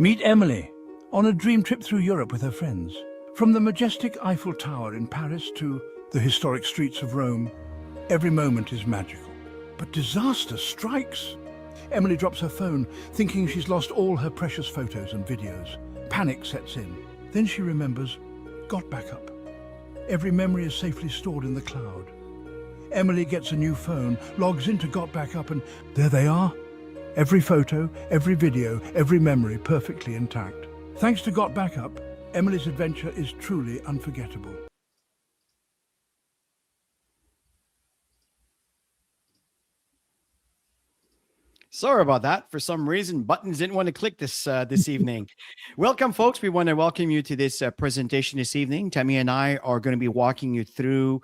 Meet Emily on a dream trip through Europe with her friends. From the majestic Eiffel Tower in Paris to the historic streets of Rome, every moment is magical. But disaster strikes. Emily drops her phone, thinking she's lost all her precious photos and videos. Panic sets in. Then she remembers GotBackup. Every memory is safely stored in the cloud. Emily gets a new phone, logs into GotBackup, and there they are. Every photo, every video, every memory perfectly intact. Thanks to GotBackup, Emily's adventure is truly unforgettable. Sorry about that. For some reason, buttons didn't want to click this evening. Welcome, folks. We want to welcome you to this presentation this evening. Tammy and I are going to be walking you through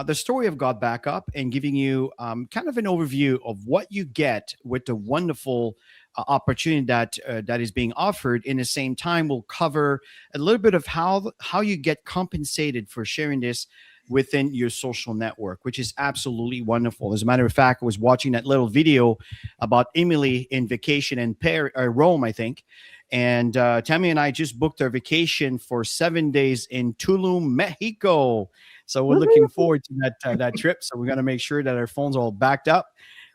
the story of GotBackup and giving you kind of an overview of what you get with the wonderful opportunity that is being offered. In the same time, we'll cover a little bit of how you get compensated for sharing this within your social network, which is absolutely wonderful. As a matter of fact, I was watching that little video about Emily in vacation in Rome, I think. And Tammy and I just booked our vacation for 7 days in Tulum, Mexico. So we're looking forward to that trip. So we're going to make sure that our phones are all backed up.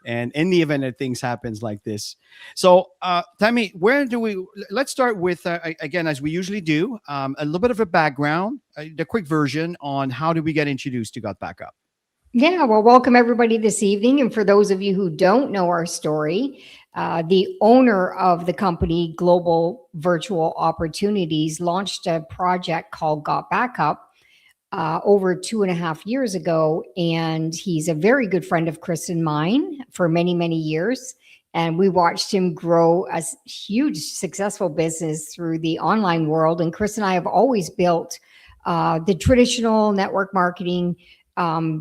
And in the event that things happens like this. So Tammy, let's start with, again, as we usually do, a little bit of a background, the quick version on how did we get introduced to GotBackup? Yeah, well, welcome everybody this evening. And for those of you who don't know our story, the owner of the company, Global Virtual Opportunities, launched a project called GotBackup over 2.5 years ago. And he's a very good friend of Chris and mine for many, many years. And we watched him grow a huge successful business through the online world. And Chris and I have always built the traditional network marketing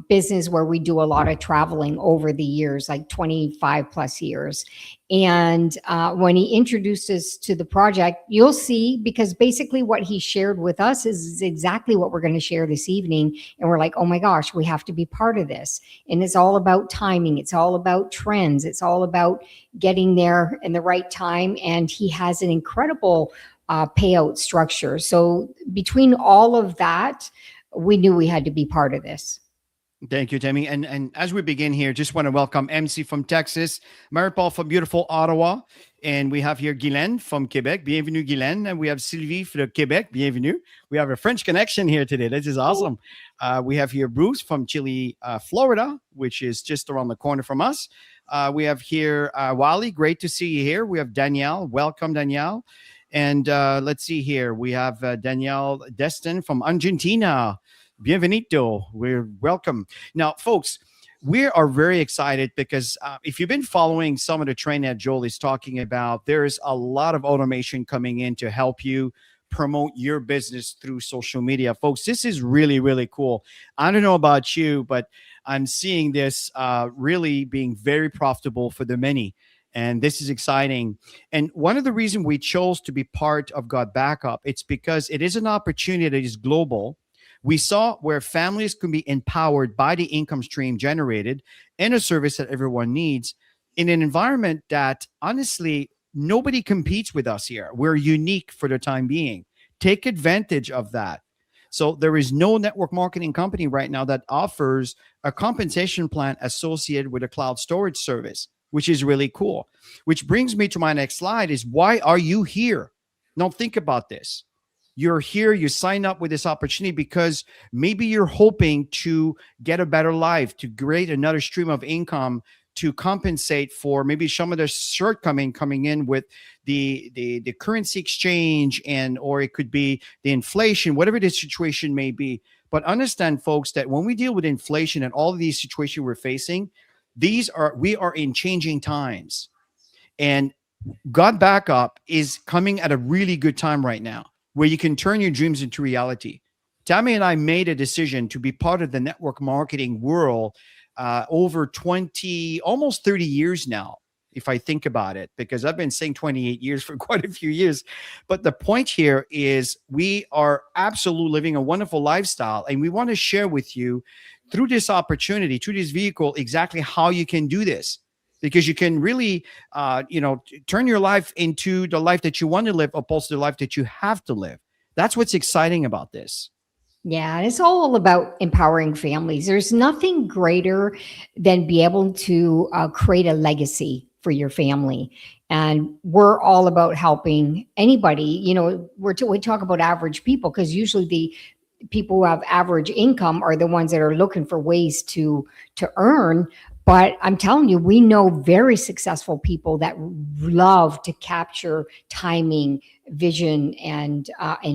business where we do a lot of traveling over the years, like 25 plus years. And when he introduced us to the project, you'll see, because basically what he shared with us is exactly what we're going to share this evening. And we're like, oh my gosh, we have to be part of this. And it's all about timing. It's all about trends. It's all about getting there in the right time. And he has an incredible payout structure. So between all of that, we knew we had to be part of this. Thank you, Tammy. And as we begin here, just want to welcome MC from Texas, Marie-Paul from beautiful Ottawa, and we have here Guylaine from Quebec. Bienvenue, Guylaine. And we have Sylvie from Quebec. Bienvenue. We have a French connection here today. This is awesome. We have here Bruce from Chile, Florida, which is just around the corner from us. We have here Wally. Great to see you here. We have Danielle. Welcome, Danielle. And let's see here. We have Danielle Destin from Argentina. Bienvenido. We're welcome. Now, folks, we are very excited because if you've been following some of the training that Joel is talking about, there is a lot of automation coming in to help you promote your business through social media. Folks, this is really, really cool. I don't know about you, but I'm seeing this really being very profitable for the many. And this is exciting. And one of the reasons we chose to be part of GotBackup, it's because it is an opportunity that is global. We saw where families can be empowered by the income stream generated in a service that everyone needs in an environment that honestly, nobody competes with us here. We're unique for the time being. Take advantage of that. So there is no network marketing company right now that offers a compensation plan associated with a cloud storage service, which is really cool. Which brings me to my next slide is, why are you here? Now think about this. You're here, you sign up with this opportunity because maybe you're hoping to get a better life, to create another stream of income, to compensate for maybe some of the shortcoming coming in with the currency exchange, and or it could be the inflation, whatever the situation may be. But understand, folks, that when we deal with inflation and all of these situations we're facing, we are in changing times. And GotBackup is coming at a really good time right now, where you can turn your dreams into reality. Tammy and I made a decision to be part of the network marketing world over 20, almost 30 years now, if I think about it, because I've been saying 28 years for quite a few years. But the point here is we are absolutely living a wonderful lifestyle, and we want to share with you through this opportunity, through this vehicle, exactly how you can do this. because you can really, turn your life into the life that you want to live opposed to the life that you have to live. That's what's exciting about this. Yeah, and it's all about empowering families. There's nothing greater than be able to create a legacy for your family. And we're all about helping anybody. We talk about average people because usually the people who have average income are the ones that are looking for ways to earn. But I'm telling you, we know very successful people that love to capture timing, vision, and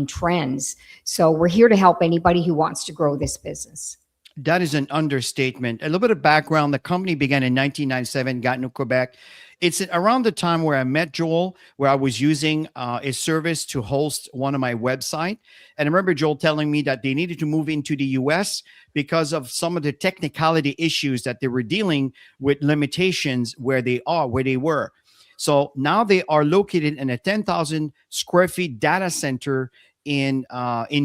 trends. So we're here to help anybody who wants to grow this business. That is an understatement. A little bit of background. The company began in 1997, Gatineau, Quebec. It's around the time where I met Joel, where I was using a service to host one of my websites. And I remember Joel telling me that they needed to move into the US because of some of the technicality issues that they were dealing with, limitations where they were. So now they are located in a 10,000 square feet data center in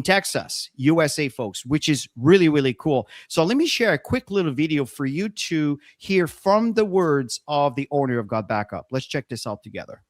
Texas, USA, folks, which is really, really cool. So let me share a quick little video for you to hear from the words of the owner of GotBackup. Let's check this out together.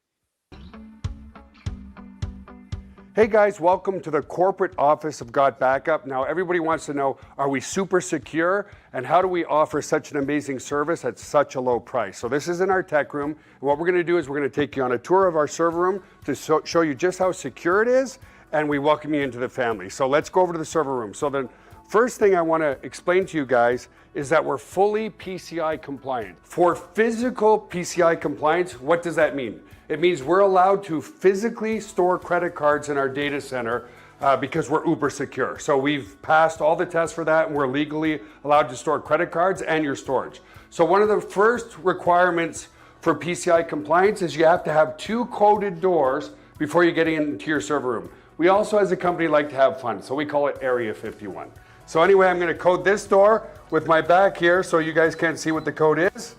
Hey guys, welcome to the corporate office of GotBackup. Now everybody wants to know, are we super secure? And how do we offer such an amazing service at such a low price? So this is in our tech room. And what we're gonna do is we're gonna take you on a tour of our server room to show you just how secure it is, and we welcome you into the family. So let's go over to the server room. So the first thing I wanna explain to you guys is that we're fully PCI compliant. For physical PCI compliance, what does that mean? It means we're allowed to physically store credit cards in our data center because we're uber secure. So we've passed all the tests for that, and we're legally allowed to store credit cards and your storage. So one of the first requirements for PCI compliance is you have to have 2 coded doors before you get into your server room. We also, as a company, like to have fun, so we call it Area 51. So anyway, I'm gonna code this door with my back here so you guys can't see what the code is.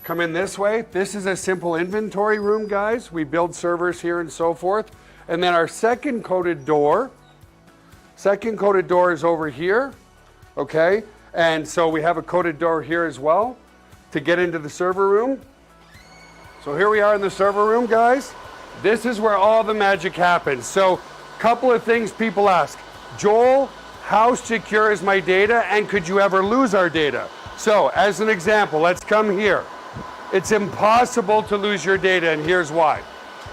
Come in this way. This is a simple inventory room, guys. We build servers here and so forth. And then our second coded door is over here, okay? And so we have a coded door here as well to get into the server room. So here we are in the server room, guys. This is where all the magic happens. So couple of things people ask. Joel, how secure is my data, and could you ever lose our data? So as an example, let's come here. It's impossible to lose your data, and here's why.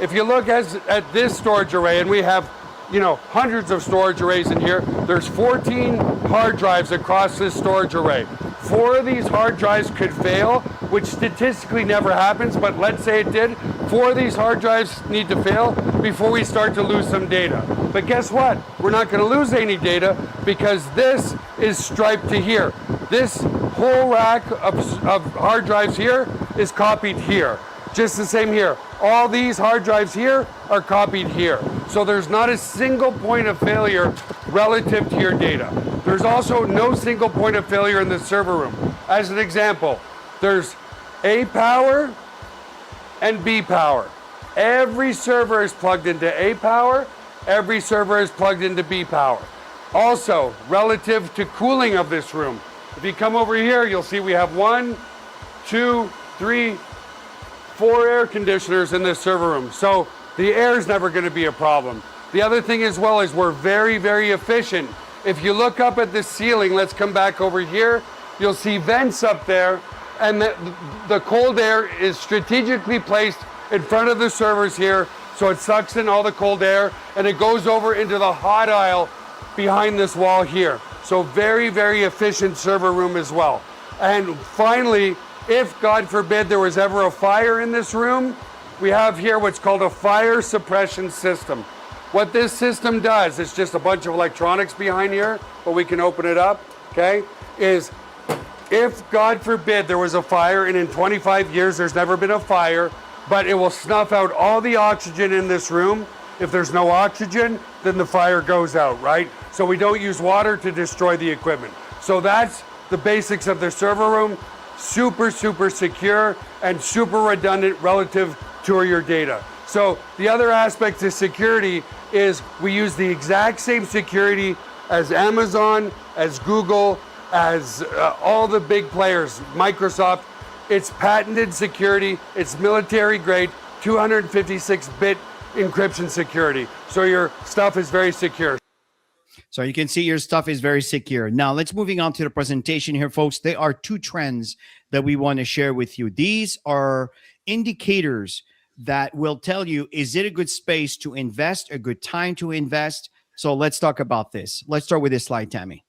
If you look at this storage array, and we have hundreds of storage arrays in here, there's 14 hard drives across this storage array. 4 of these hard drives could fail, which statistically never happens, but let's say it did. 4 of these hard drives need to fail before we start to lose some data. But guess what? We're not going to lose any data because this is striped to here. This whole rack of hard drives here is copied here. Just the same here. All these hard drives here are copied here. So there's not a single point of failure relative to your data. There's also no single point of failure in the server room. As an example, there's A power and B power. Every server is plugged into A power, every server is plugged into B power. Also, relative to cooling of this room, if you come over here, you'll see we have 1, 2, 3, 4 air conditioners in this server room. So the air is never going to be a problem. The other thing as well is we're very, very efficient. If you look up at the ceiling, let's come back over here, you'll see vents up there, and the cold air is strategically placed in front of the servers here, so it sucks in all the cold air, and it goes over into the hot aisle behind this wall here. So very, very efficient server room as well. And finally, if God forbid there was ever a fire in this room, we have here what's called a fire suppression system. What this system does, it's just a bunch of electronics behind here, but we can open it up, okay, is if God forbid there was a fire, and in 25 years there's never been a fire, but it will snuff out all the oxygen in this room. If there's no oxygen, then the fire goes out, right? So we don't use water to destroy the equipment. So that's the basics of the server room. Super, super secure and super redundant relative to your data. So the other aspect of security is we use the exact same security as Amazon, as Google, as all the big players, Microsoft. It's patented security. It's military grade, 256-bit encryption security. So your stuff is very secure. So you can see your stuff is very secure. Now let's moving on to the presentation here, folks. There are two trends that we want to share with you. These are indicators that will tell you, is it a good space to invest, a good time to invest? So let's talk about this. Let's start with this slide, Tammy.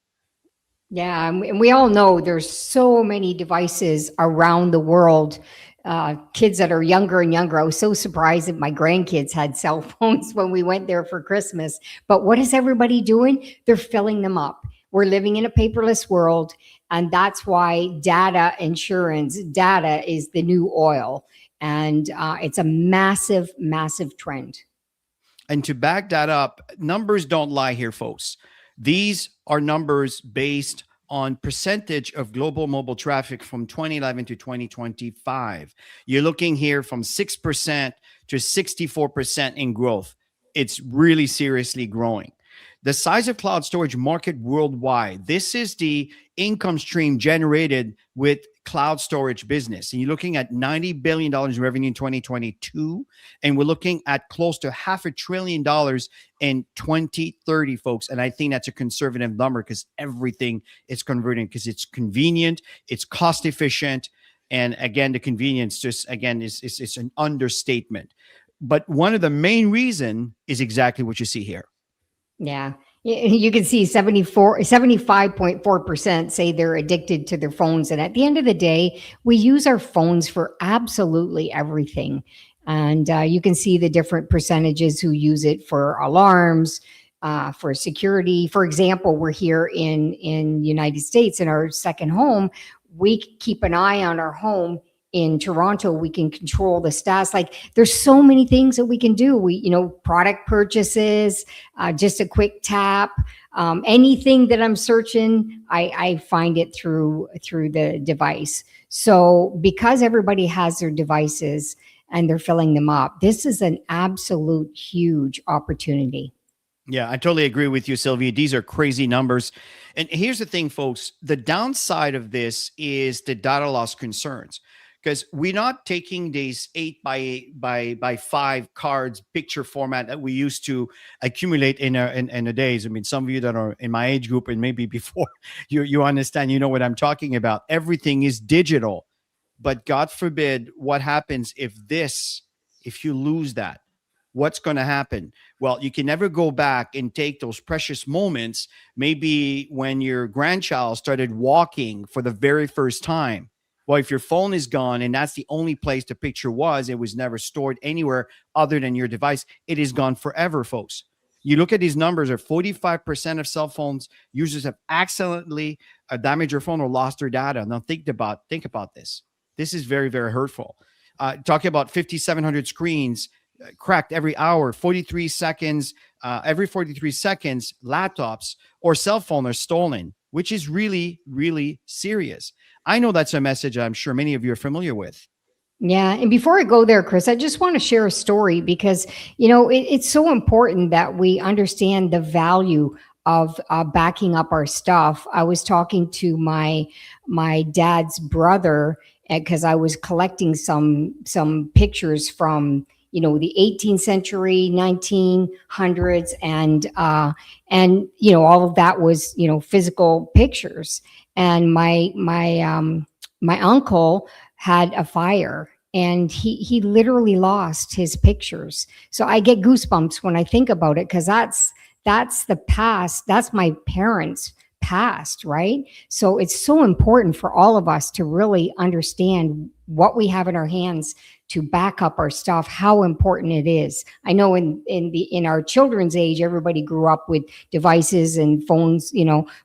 Yeah, and we all know there's so many devices around the world. Kids that are younger and younger. I was so surprised that my grandkids had cell phones when we went there for Christmas. But what is everybody doing? They're filling them up. We're living in a paperless world, and that's why data insurance, data is the new oil. And it's a massive, massive trend. And to back that up, numbers don't lie here, folks. These are numbers based on percentage of global mobile traffic from 2011 to 2025. You're looking here from 6% to 64% in growth. It's really seriously growing. The size of cloud storage market worldwide, this is the income stream generated with cloud storage business. And you're looking at $90 billion in revenue in 2022. And we're looking at close to $500 billion in 2030, folks. And I think that's a conservative number because everything is converting, because it's convenient, it's cost efficient. And again, the convenience just, again, is an understatement. But one of the main reason is exactly what you see here. Yeah. You can see 75.4% say they're addicted to their phones. And at the end of the day, we use our phones for absolutely everything. And you can see the different percentages who use it for alarms, for security. For example, we're here in United States in our second home. We keep an eye on our home. In Toronto, we can control the stats. Like, there's so many things that we can do. Product purchases, just a quick tap, anything that I'm searching, I find it through the device. So because everybody has their devices and they're filling them up, this is an absolute huge opportunity. Yeah, I totally agree with you, Sylvia. These are crazy numbers. And here's the thing, folks. The downside of this is the data loss concerns. Because we're not taking these 8 by 5 cards picture format that we used to accumulate in the days. I mean, some of you that are in my age group and maybe before, you understand, you know what I'm talking about. Everything is digital. But God forbid, what happens if you lose that? What's going to happen? Well, you can never go back and take those precious moments, maybe when your grandchild started walking for the very first time. Well, if your phone is gone and that's the only place the picture was, it was never stored anywhere other than your device, it is gone forever, folks. You look at these numbers, 45% of cell phones users have accidentally damaged their phone or lost their data. Now think about this. This is very, very hurtful. Talking about 5,700 screens cracked every hour, 43 seconds, every 43 seconds, laptops or cell phone are stolen, which is really, really serious. I know that's a message I'm sure many of you are familiar with. Yeah. And before I go there, Chris, I just want to share a story because, it's so important that we understand the value of backing up our stuff. I was talking to my dad's brother because I was collecting some pictures from the 18th century, 1900s, and all of that was physical pictures. And my uncle had a fire, and he literally lost his pictures. So I get goosebumps when I think about it, because that's the past. That's my parents' past, right? So it's so important for all of us to really understand what we have in our hands to back up our stuff, how important it is. I know in our children's age, everybody grew up with devices and phones,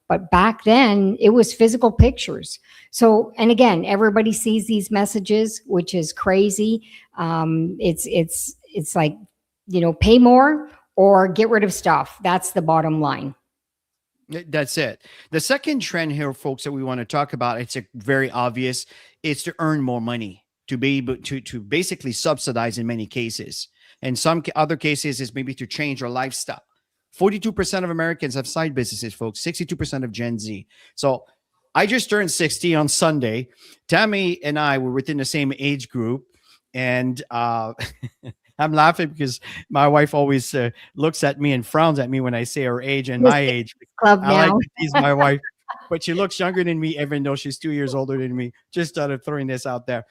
but back then it was physical pictures. So, and again, everybody sees these messages, which is crazy. It's like, pay more or get rid of stuff. That's the bottom line. That's it. The second trend here, folks, that we want to talk about, it's very obvious. It's to earn more money, to be able to basically subsidize in many cases. And some other cases is maybe to change their lifestyle. 42% of Americans have side businesses, folks. 62% of Gen Z. So I just turned 60 on Sunday. Tammy and I were within the same age group. And I'm laughing because my wife always looks at me and frowns at me when I say her age and This my age. club I like now. to tease my wife, but she looks younger than me, even though she's 2 years older than me. Just started throwing this out there.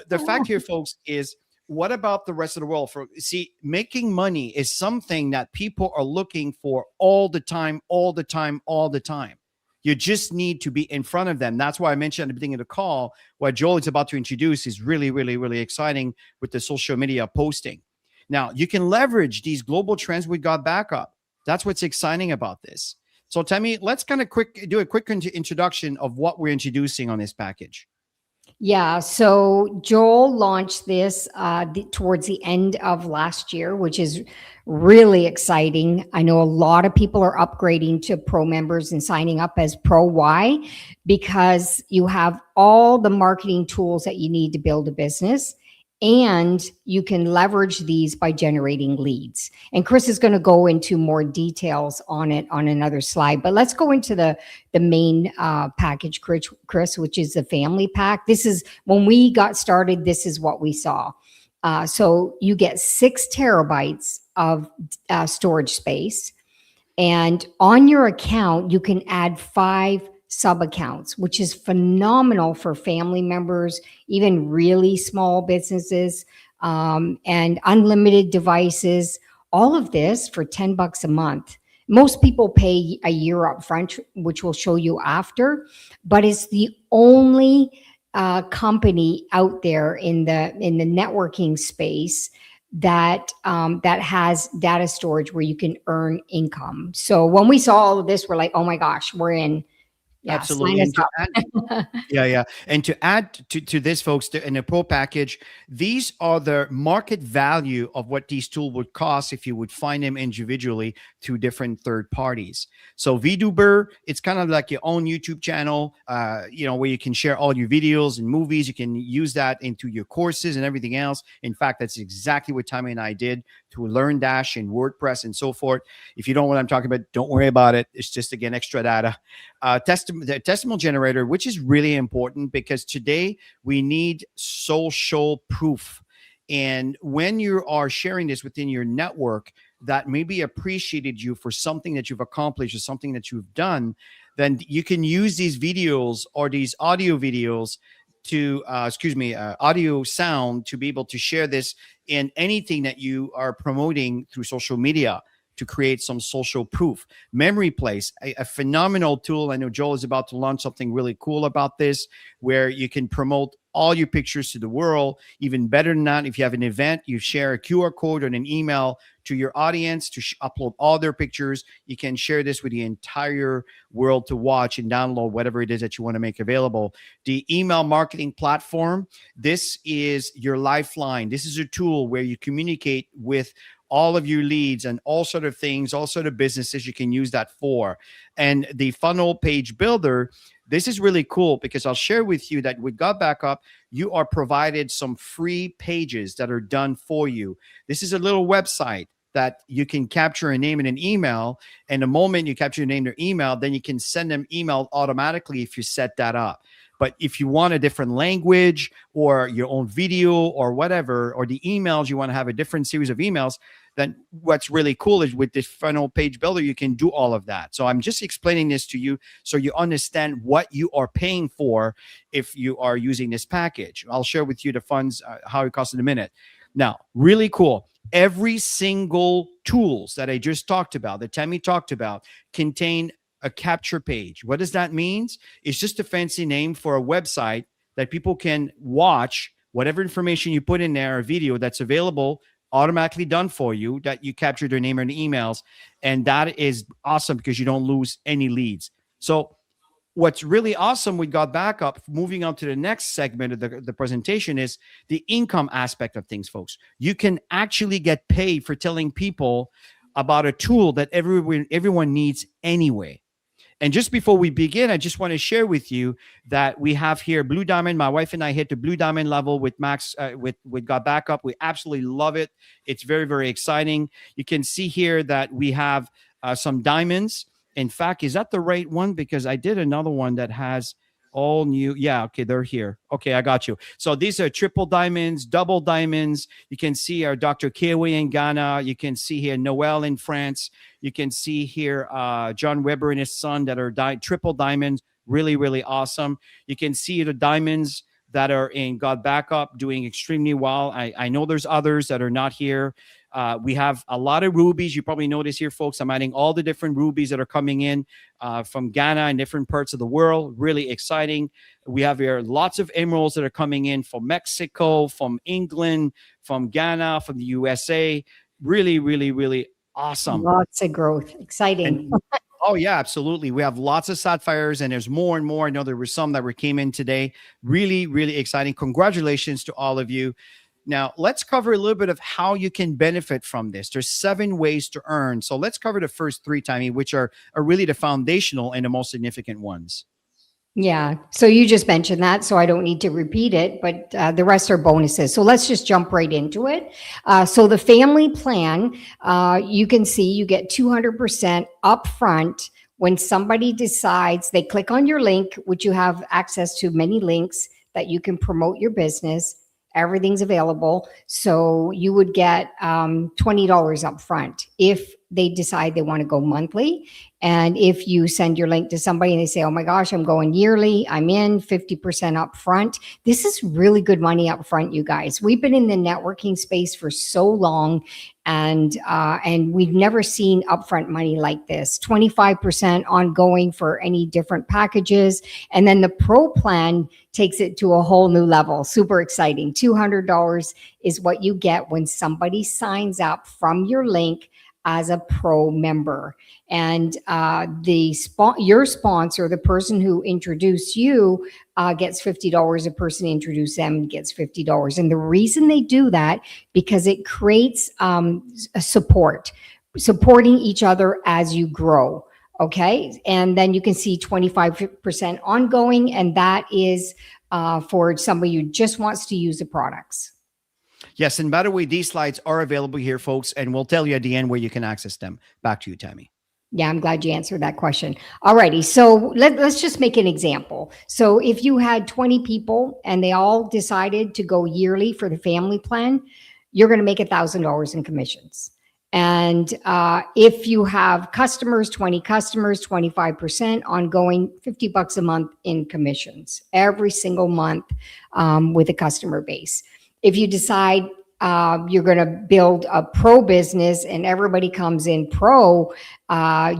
The fact here, folks, is what about the rest of the world? For see, making money is something that people are looking for all the time, all the time, all the time. You just need to be in front of them. That's why I mentioned at the beginning of the call, what Joel is about to introduce is really, really, really exciting with the social media posting. Now, you can leverage these global trends with GotBackup. That's what's exciting about this. So, Tammy, let's kind of do a quick introduction of what we're introducing on this package. Yeah, so Joel launched this towards the end of last year, which is really exciting. I know a lot of people are upgrading to Pro members and signing up as Pro. Why? Because you have all the marketing tools that you need to build a business, and you can leverage these by generating leads. And Chris is going to go into more details on it on another slide. But let's go into the main package, Chris, which is the family pack. This is when we got started. This is what we saw. So you get 6 terabytes of storage space, and on your account you can add 5 sub accounts, which is phenomenal for family members, even really small businesses, and unlimited devices. All of this for $10 a month. Most people pay a year up front, which we'll show you after, but it's the only company out there in the networking space that has data storage where you can earn income. So when we saw all of this, we're like, oh my gosh, we're in. Yeah, Absolutely. sign us up. Yeah. And to add to this, folks, in a Pro package, these are the market value of what these tools would cost if you would find them individually through different third parties. So VTuber, it's kind of like your own YouTube channel, where you can share all your videos and movies. You can use that into your courses and everything else. In fact, that's exactly what Tammy and I did to LearnDash and WordPress and so forth. If you don't know what I'm talking about, don't worry about it. It's just, again, extra data. The testimonial generator, which is really important because today we need social proof. And when you are sharing this within your network that maybe appreciated you for something that you've accomplished or something that you've done, then you can use these videos or these audio videos to, audio sound to be able to share this in anything that you are promoting through social media to create some social proof. Memory Place, a phenomenal tool. I know Joel is about to launch something really cool about this, where you can promote all your pictures to the world. Even better than that, if you have an event, you share a QR code or an email to your audience to upload all their pictures. You can share this with the entire world to watch and download whatever it is that you want to make available. The email marketing platform, this is your lifeline. This is a tool where you communicate with all of your leads and all sort of things, all sort of businesses you can use that for. And the funnel page builder, this is really cool because I'll share with you that with GotBackup, you are provided some free pages that are done for you. This is a little website that you can capture a name and an email. And the moment you capture a name or email, then you can send them email automatically if you set that up. But if you want a different language or your own video or whatever, or the emails, you want to have a different series of emails, then what's really cool is with this funnel page builder, you can do all of that. So I'm just explaining this to you so you understand what you are paying for if you are using this package. I'll share with you the funds, how it costs in a minute. Now, really cool. Every single tools that I just talked about, that Tammy talked about, contain a capture page. What does that mean? It's just a fancy name for a website that people can watch whatever information you put in there, a video that's available, automatically done for you, that you capture their name and emails. And that is awesome because you don't lose any leads. So what's really awesome with GotBackup, moving on to the next segment of the presentation, is the income aspect of things, folks. You can actually get paid for telling people about a tool that everyone needs anyway. And just before we begin, I just want to share with you that we have here Blue Diamond. My wife and I hit the Blue Diamond level with Max, with GotBackup. We absolutely love it. It's very, very exciting. You can see here that we have some diamonds. In fact, is that the right one? Because I did another one that has All new. Yeah. Okay. They're here. Okay. I got you. So these are triple diamonds, double diamonds. You can see our Dr. Kiwi in Ghana. You can see here Noel in France. You can see here John Weber and his son that are triple diamonds. Really, really awesome. You can see the diamonds that are in GotBackup doing extremely well. I know there's others that are not here. We have a lot of rubies. You probably notice here, folks, I'm adding all the different rubies that are coming in from Ghana and different parts of the world. Really exciting. We have here lots of emeralds that are coming in from Mexico, from England, from Ghana, from the USA. Really, really, really awesome. Lots of growth. Exciting. And, oh, yeah, absolutely. We have lots of sapphires, and there's more and more. I know there were some that came in today. Really, really exciting. Congratulations to all of you. Now, let's cover a little bit of how you can benefit from this. There's 7 ways to earn. So let's cover the first 3, Tammy, which are really the foundational and the most significant ones. Yeah. So you just mentioned that, so I don't need to repeat it, but the rest are bonuses. So let's just jump right into it. So the family plan, you can see you get 200% upfront when somebody decides they click on your link, which you have access to many links that you can promote your business. Everything's available. So you would get $20 up front if they decide they want to go monthly. And if you send your link to somebody and they say, oh my gosh, I'm going yearly, I'm in 50% up front. This is really good money up front, you guys. We've been in the networking space for so long, and we've never seen upfront money like this. 25% ongoing for any different packages. And then the pro plan takes it to a whole new level. Super exciting. $200 is what you get when somebody signs up from your link as a pro member. And your sponsor, the person who introduced you, gets $50. The person who introduced them gets $50. And the reason they do that, because it creates a supporting each other as you grow. Okay. And then you can see 25% ongoing, and that is for somebody who just wants to use the products. Yes. And by the way, these slides are available here, folks, and we'll tell you at the end where you can access them. Back to you, Tammy. Yeah, I'm glad you answered that question. Alrighty, so let's just make an example. So if you had 20 people and they all decided to go yearly for the family plan, you're going to make $1,000 in commissions. And if you have customers, 20 customers, 25% ongoing, $50 a month in commissions every single month with a customer base. If you decide you're going to build a pro business and everybody comes in pro,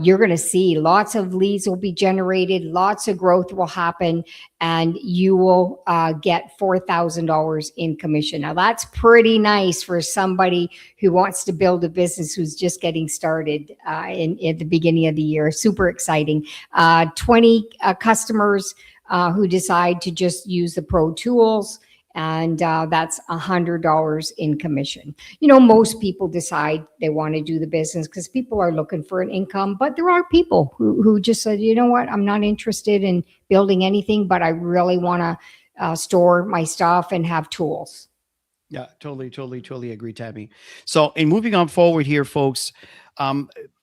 you're going to see lots of leads will be generated, lots of growth will happen, and you will get $4,000 in commission. Now that's pretty nice for somebody who wants to build a business who's just getting started at the beginning of the year. Super exciting. 20 customers who decide to just use the pro tools, and that's $100 in commission. You know, most people decide they want to do the business because people are looking for an income, but there are people who just said, you know what, I'm not interested in building anything, but I really want to store my stuff and have tools. Yeah, totally agree, Tabby. So in moving on forward here, folks,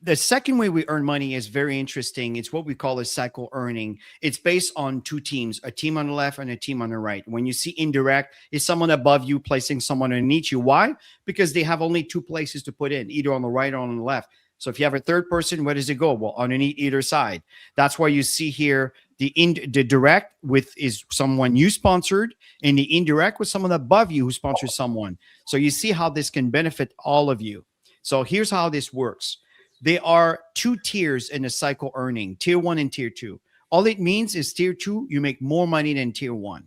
the second way we earn money is very interesting. It's what we call a cycle earning. It's based on 2 teams, a team on the left and a team on the right. When you see indirect, it's someone above you placing someone underneath you. Why? Because they have only 2 places to put in, either on the right or on the left. So if you have a third person, where does it go? Well, underneath either side. That's why you see here the direct is someone you sponsored, and the indirect with someone above you who sponsors someone. So you see how this can benefit all of you. So here's how this works. There are 2 tiers in the cycle earning, tier 1 and tier 2. All it means is tier 2, you make more money than tier 1.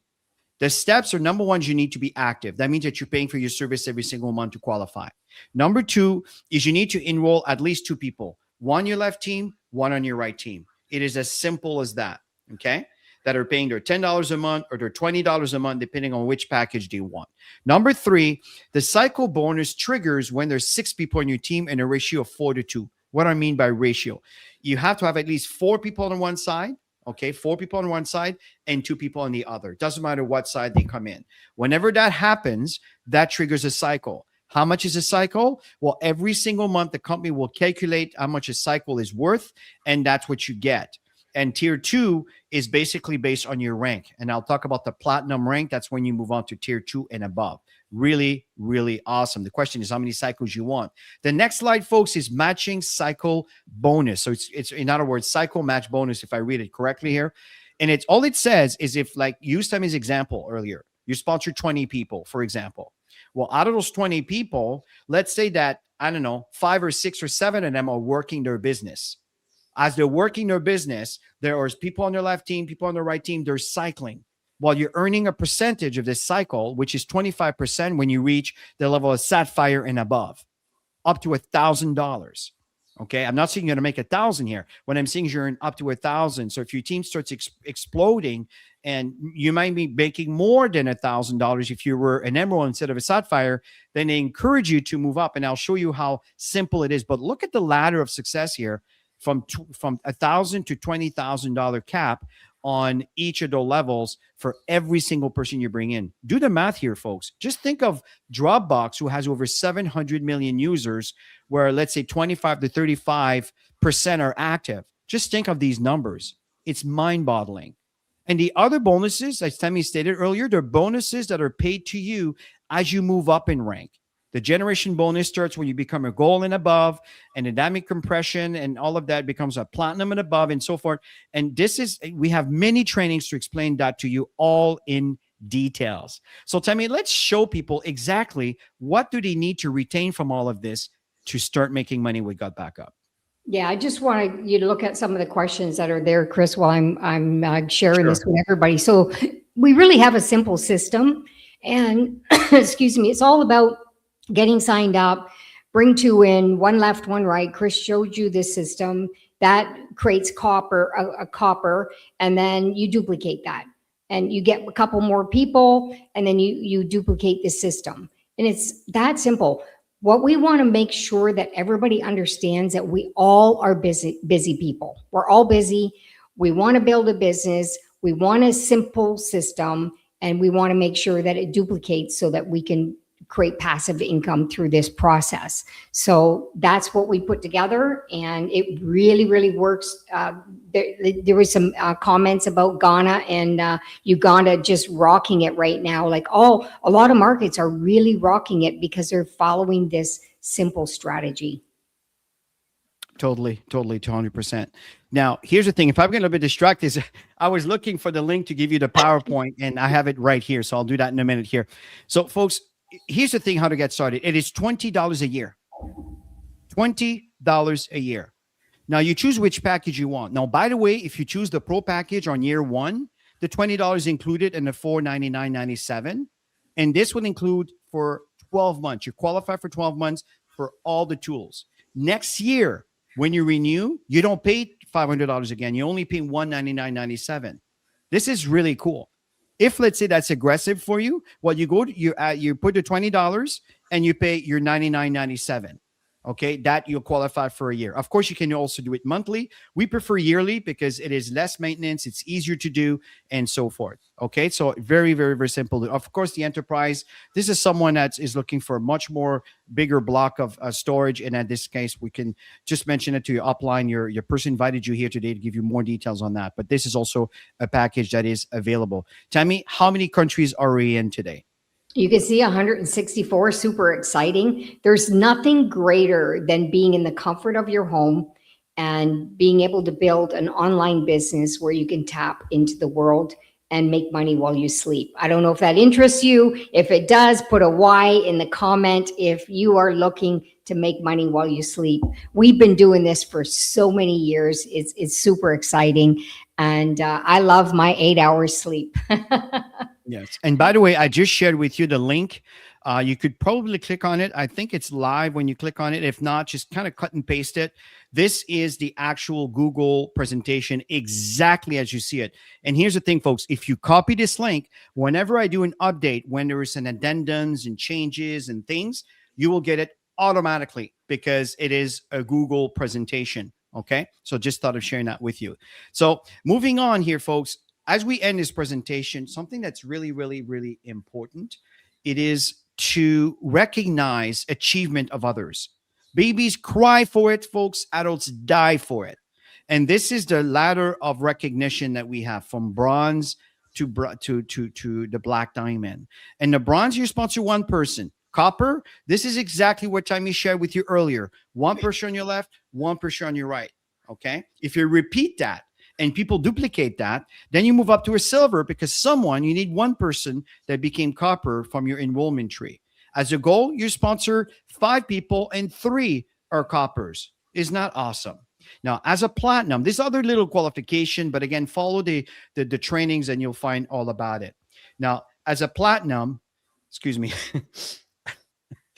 The steps are, number 1, you need to be active. That means that you're paying for your service every single month to qualify. Number 2 is you need to enroll at least 2 people, 1 on your left team, 1 on your right team. It is as simple as that. Okay, that are paying their $10 a month or their $20 a month, depending on which package they want. Number 3, the cycle bonus triggers when there's 6 people on your team and a ratio of 4-2. What I mean by ratio, you have to have at least 4 people on one side. Okay, 4 people on one side and 2 people on the other. Doesn't matter what side they come in. Whenever that happens, that triggers a cycle. How much is a cycle? Well, every single month, the company will calculate how much a cycle is worth, and that's what you get. And tier 2 is basically based on your rank. And I'll talk about the platinum rank. That's when you move on to tier 2 and above. Really, really awesome. The question is how many cycles you want. The next slide, folks, is matching cycle bonus. So it's in other words, cycle match bonus, if I read it correctly here. And it's all it says is if, like, use Tammy's example earlier, you sponsor 20 people, for example. Well, out of those 20 people, let's say that, I don't know, 5 or 6 or 7 of them are working their business. As they're working their business, there are people on their left team, people on the right team, they're cycling. While you're earning a percentage of this cycle, which is 25% when you reach the level of Sapphire and above, up to $1,000. Okay, I'm not saying you're going to make 1,000 here. What I'm saying is you're in up to 1,000. So if your team starts exploding, and you might be making more than $1,000 if you were an emerald instead of a sapphire, then they encourage you to move up. And I'll show you how simple it is. But look at the ladder of success here, from $1,000 to $20,000 cap on each of the levels for every single person you bring in. Do the math here, folks. Just think of Dropbox, who has over 700 million users, where let's say 25 to 35% are active. Just think of these numbers. It's mind-boggling. And the other bonuses, as Tammy stated earlier, they're bonuses that are paid to you as you move up in rank. The generation bonus starts when you become a gold and above, and dynamic compression and all of that becomes a platinum and above, and so forth. And we have many trainings to explain that to you all in details. So tell me, let's show people exactly what do they need to retain from all of this to start making money with GotBackup. Yeah, I just wanted you to look at some of the questions that are there, Chris, while I'm sharing this with everybody. So we really have a simple system, and excuse me, it's all about getting signed up, bring 2 in, 1 left, 1 right. Chris showed you this system that creates a copper, and then you duplicate that, and you get a couple more people, and then you duplicate the system. And it's that simple. What we want to make sure that everybody understands that we all are busy people. We're all busy. We want to build a business. We want a simple system, and we want to make sure that it duplicates so that we can create passive income through this process. So that's what we put together, and it really, really works. There was some comments about Ghana and Uganda just rocking it right now. Like a lot of markets are really rocking it because they're following this simple strategy. Totally, 200%. Now, here's the thing. If I'm getting a bit distracted, I was looking for the link to give you the PowerPoint, and I have it right here. So I'll do that in a minute here. So folks, here's the thing, how to get started. It is $20 a year. $20 a year. Now, you choose which package you want. Now, by the way, if you choose the Pro package on year 1, the $20 included in the $499.97. And this will include for 12 months. You qualify for 12 months for all the tools. Next year, when you renew, you don't pay $500 again. You only pay $199.97. This is really cool. If, let's say, that's aggressive for you, well, you go to you put the $20 and you pay your $99.97. Okay, that you'll qualify for a year. Of course, you can also do it monthly. We prefer yearly because it is less maintenance, it's easier to do, and so forth. Okay, so very, very, very simple. Of course, the enterprise, this is someone that is looking for a much more bigger block of storage. And in this case, we can just mention it to your upline. Your person invited you here today to give you more details on that. But this is also a package that is available. Tammy, how many countries are we in today? You can see 164, super exciting. There's nothing greater than being in the comfort of your home and being able to build an online business where you can tap into the world and make money while you sleep. I don't know if that interests you. If it does, put a Y in the comment if you are looking to make money while you sleep. We've been doing this for so many years. It's super exciting. And I love my 8 hours sleep. Yes. And by the way, I just shared with you the link. You could probably click on it. I think it's live when you click on it. If not, just kind of cut and paste it. This is the actual Google presentation exactly as you see it. And here's the thing, folks. If you copy this link, whenever I do an update, when there is an addendums and changes and things, you will get it automatically because it is a Google presentation. Okay. So just thought of sharing that with you. So moving on here, folks. As we end this presentation, something that's really, really, really important, it is to recognize achievement of others. Babies cry for it, folks. Adults die for it. And this is the ladder of recognition that we have from bronze to the black diamond. And the bronze, you sponsor one person. Copper, this is exactly what Tammy shared with you earlier. One person on your left, one person on your right. Okay. If you repeat that and people duplicate that, then you move up to a silver because you need one person that became copper from your enrollment tree. As a goal, you sponsor 5 people and 3 are coppers. Is not awesome. Now, as a platinum, this other little qualification, but again, follow the trainings and you'll find all about it. Now, as a platinum, excuse me.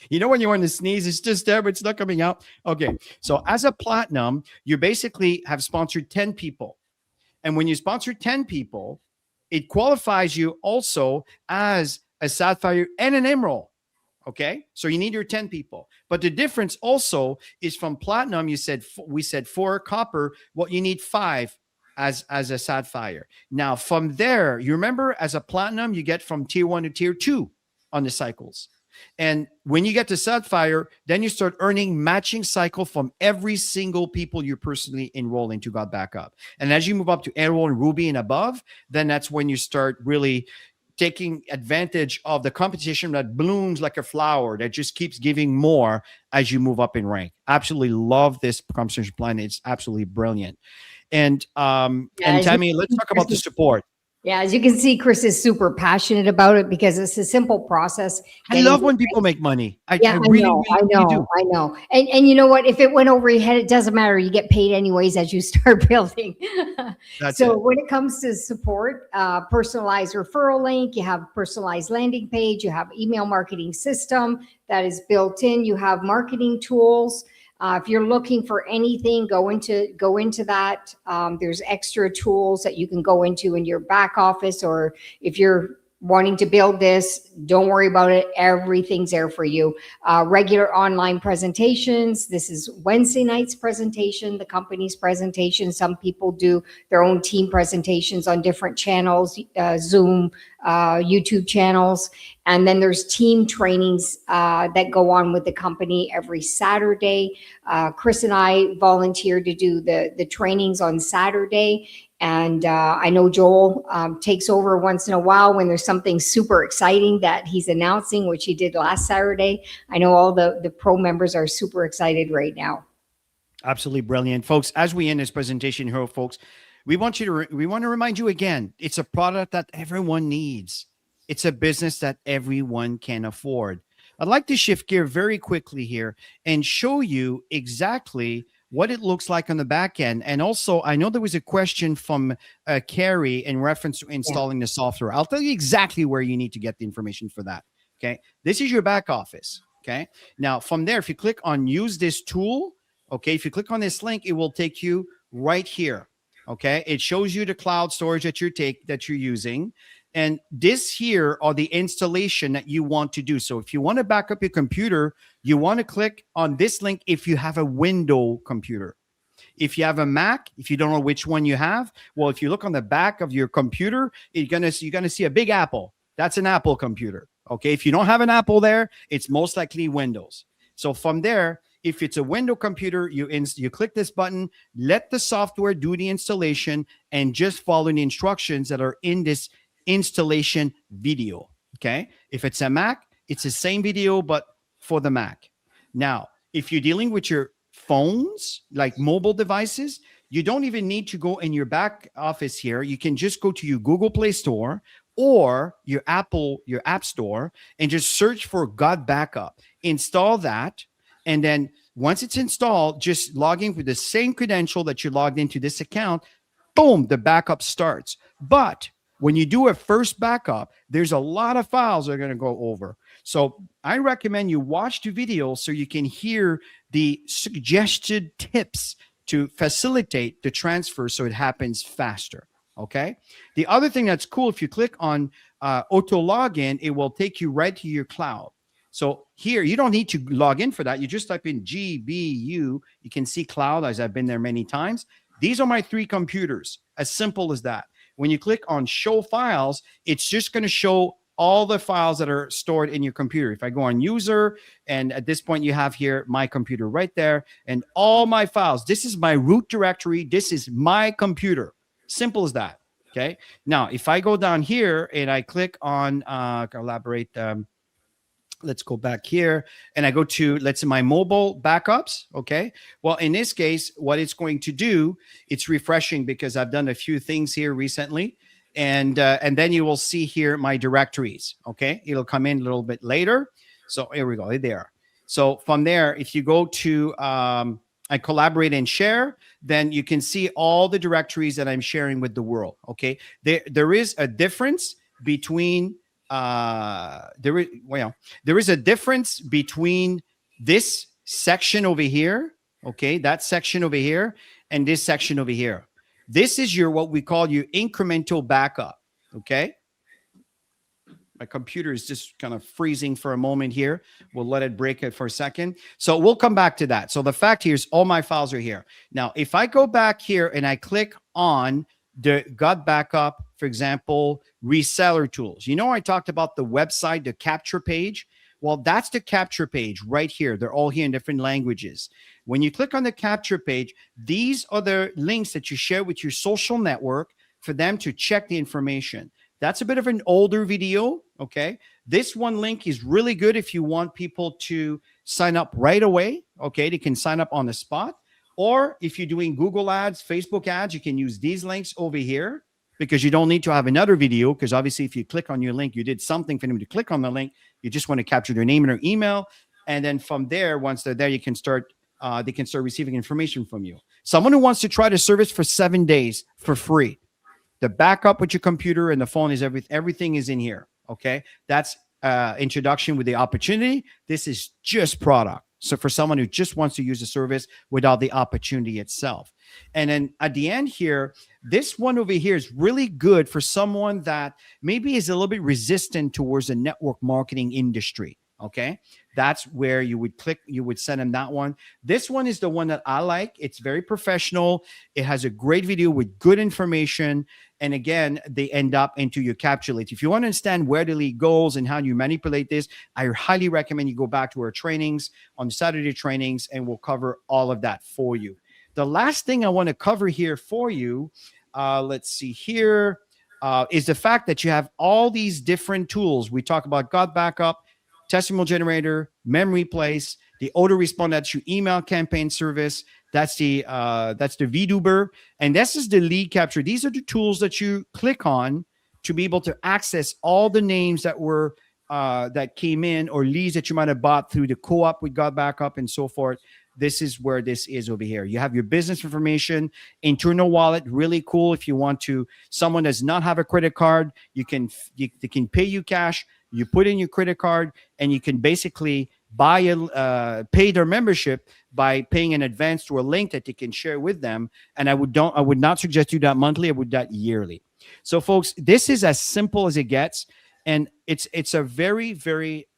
You know when you want to sneeze, it's just there, but it's not coming out. Okay. So as a platinum, you basically have sponsored 10 people. And when you sponsor 10 people, it qualifies you also as a sapphire and an emerald. Okay. So you need your 10 people. But the difference also is from platinum, we said 4 copper. Well, you need 5 as a sapphire. Now from there, you remember as a platinum, you get from tier 1 to tier 2 on the cycles. And when you get to sapphire, then you start earning matching cycle from every single people you personally enroll into GotBackup. And as you move up to emerald and ruby and above, then that's when you start really taking advantage of the competition that blooms like a flower that just keeps giving more as you move up in rank. Absolutely love this compensation plan. It's absolutely brilliant. And Tammy, let's talk about the support. Yeah, as you can see, Chris is super passionate about it because it's a simple process. I love when people make money. I know. And you know what? If it went over your head, it doesn't matter. You get paid anyways as you start building. When it comes to support, personalized referral link, you have personalized landing page, you have email marketing system that is built in, you have marketing tools. If you're looking for anything, go into that. There's extra tools that you can go into in your back office, or if you're wanting to build this, don't worry about it. Everything's there for you. Regular online presentations. This is Wednesday night's presentation, the company's presentation. Some people do their own team presentations on different channels, Zoom, YouTube channels. And then there's team trainings that go on with the company every Saturday. Chris and I volunteer to do the trainings on Saturday. And I know Joel takes over once in a while when there's something super exciting that he's announcing, which he did last Saturday. I know all the pro members are super excited right now. Absolutely brilliant. Folks, as we end this presentation here, folks, we want to remind you again, it's a product that everyone needs. It's a business that everyone can afford. I'd like to shift gear very quickly here and show you exactly what it looks like on the back end. And also, I know there was a question from Carrie in reference to installing the software. I'll tell you exactly where you need to get the information for that. Okay. This is your back office. Okay. Now, from there, if you click on use this tool, okay, if you click on this link, it will take you right here. Okay. It shows you the cloud storage that you're using. And this here are the installation that you want to do. So if you want to back up your computer, you want to click on this link if you have a Windows computer. If you have a Mac, if you don't know which one you have, well, if you look on the back of your computer, you're gonna see a big Apple. That's an Apple computer. Okay. If you don't have an Apple there, it's most likely Windows. So from there, if it's a Windows computer, you click this button, let the software do the installation, and just follow the instructions that are in this installation video. Okay. If it's a Mac, it's the same video, but for the Mac. Now, if you're dealing with your phones, like mobile devices, you don't even need to go in your back office here. You can just go to your Google Play Store or your App Store and just search for GotBackup. Install that. And then once it's installed, just log in with the same credential that you logged into this account. Boom, the backup starts. But when you do a first backup, there's a lot of files that are going to go over. So I recommend you watch the video so you can hear the suggested tips to facilitate the transfer so it happens faster. Okay. The other thing that's cool, if you click on auto login, it will take you right to your cloud. So here, you don't need to log in for that. You just type in GBU. You can see cloud, as I've been there many times. These are my 3 computers. As simple as that. When you click on show files, it's just going to show all the files that are stored in your computer. If I go on user, and at this point you have here my computer right there, and all my files. This is my root directory. This is my computer. Simple as that. Okay. Now, if I go down here and I click on collaborate, let's go back here and I go to, let's say, my mobile backups. Okay. Well, in this case, what it's going to do, it's refreshing because I've done a few things here recently. And then you will see here my directories. Okay. It'll come in a little bit later. So here we go. There. So from there, if you go to I collaborate and share, then you can see all the directories that I'm sharing with the world. Okay. There is a difference between there is a difference between this section over here, okay, that section over here, and this section over here. This is your what we call your incremental backup. Okay. My computer is just kind of freezing for a moment here. We'll let it break it for a second. So we'll come back to that. So the fact here is all my files are here. Now, if I go back here and I click on the GotBackup, for example, reseller tools. You know, I talked about the website, the capture page. Well, that's the capture page right here. They're all here in different languages. When you click on the capture page, these are the links that you share with your social network for them to check the information. That's a bit of an older video, okay? This one link is really good if you want people to sign up right away, okay? They can sign up on the spot. Or if you're doing Google ads, Facebook ads, you can use these links over here because you don't need to have another video because obviously if you click on your link, you did something for them to click on the link. You just want to capture their name and their email. And then from there, once they're there, you can start, they can start receiving information from you. Someone who wants to try the service for 7 days for free. The backup with your computer and the phone is everything is in here. Okay. That's introduction with the opportunity. This is just product. So for someone who just wants to use the service without the opportunity itself. And then at the end here, this one over here is really good for someone that maybe is a little bit resistant towards the network marketing industry. Okay. That's where you would click, you would send them that one. This one is the one that I like. It's very professional. It has a great video with good information. And again, they end up into your capture leads. If you want to understand where the lead goes and how you manipulate this, I highly recommend you go back to our trainings on Saturday trainings, and we'll cover all of that for you. The last thing I want to cover here for you, let's see here, is the fact that you have all these different tools. We talk about GotBackup, testimonial generator, memory place, the autorespond, that's your email campaign service. That's the VDuber, and this is the lead capture. These are the tools that you click on to be able to access all the names that were that came in or leads that you might have bought through the co-op with GotBackup and so forth. This is where this is over here. You have your business information, internal wallet, really cool. If you want to, someone does not have a credit card, they can pay you cash. You put in your credit card, and you can basically pay their membership by paying in advance to a link that they can share with them. And I would not suggest you that monthly. I would do that yearly. So, folks, this is as simple as it gets, and it's a very, very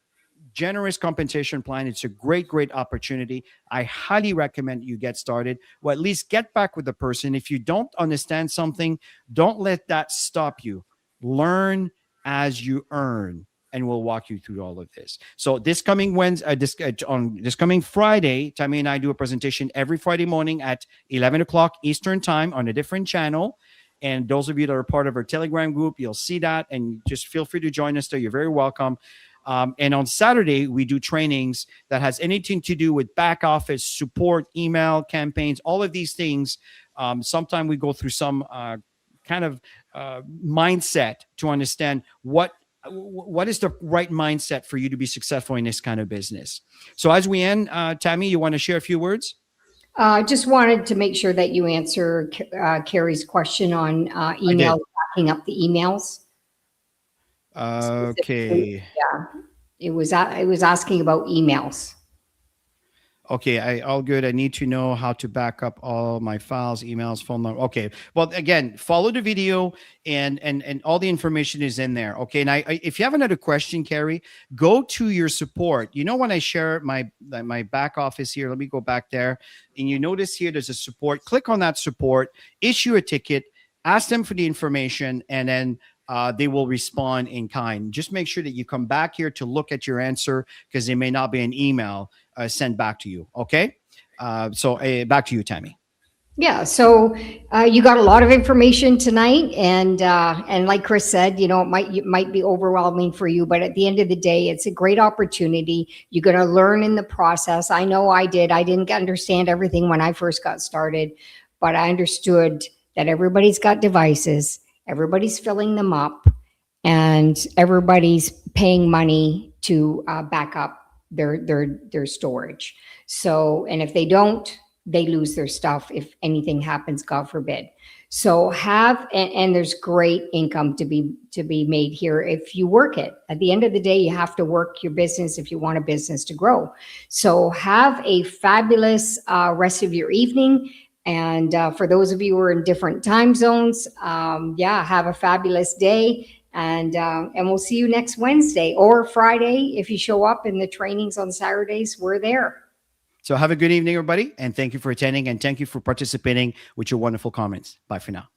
generous compensation plan. It's a great opportunity. I highly recommend you get started, or at least get back with the person. If you don't understand something, don't let that stop you. Learn as you earn, and we'll walk you through all of this. So this coming Wednesday, this coming Friday, Tammy and I do a presentation every Friday morning at 11 o'clock Eastern time on a different channel. And those of you that are part of our Telegram group, you'll see that, and just feel free to join us there. You're very welcome. And on Saturday, we do trainings that has anything to do with back office support, email campaigns, all of these things. Sometimes we go through some kind of mindset to understand what is the right mindset for you to be successful in this kind of business. So as we end, Tammy, you want to share a few words? Just wanted to make sure that you answer Carrie's question on email, backing up the emails. Okay. Yeah, it was asking about emails. Okay, all good. I need to know how to back up all my files, emails, phone number. Okay. Well, again, follow the video, and all the information is in there. Okay. And if you have another question, Carrie, go to your support. You know, when I share my back office here, let me go back there, and you notice here there's a support. Click on that support, issue a ticket, ask them for the information, and then they will respond in kind. Just make sure that you come back here to look at your answer, because there may not be an email sent back to you. Okay. Back to you, Tammy. Yeah, so you got a lot of information tonight, and like Chris said, you know, it might be overwhelming for you, but at the end of the day, it's a great opportunity. You're going to learn in the process. I know I did. I didn't understand everything when I first got started, but I understood that everybody's got devices, everybody's filling them up, and everybody's paying money to back up their storage. So, and if they don't, they lose their stuff if anything happens, God forbid. So and there's great income to be made here if you work it. At the end of the day, you have to work your business if you want a business to grow. So have a fabulous rest of your evening. And for those of you who are in different time zones, have a fabulous day. And we'll see you next Wednesday or Friday. If you show up in the trainings on Saturdays, we're there. So have a good evening, everybody. And thank you for attending, and thank you for participating with your wonderful comments. Bye for now.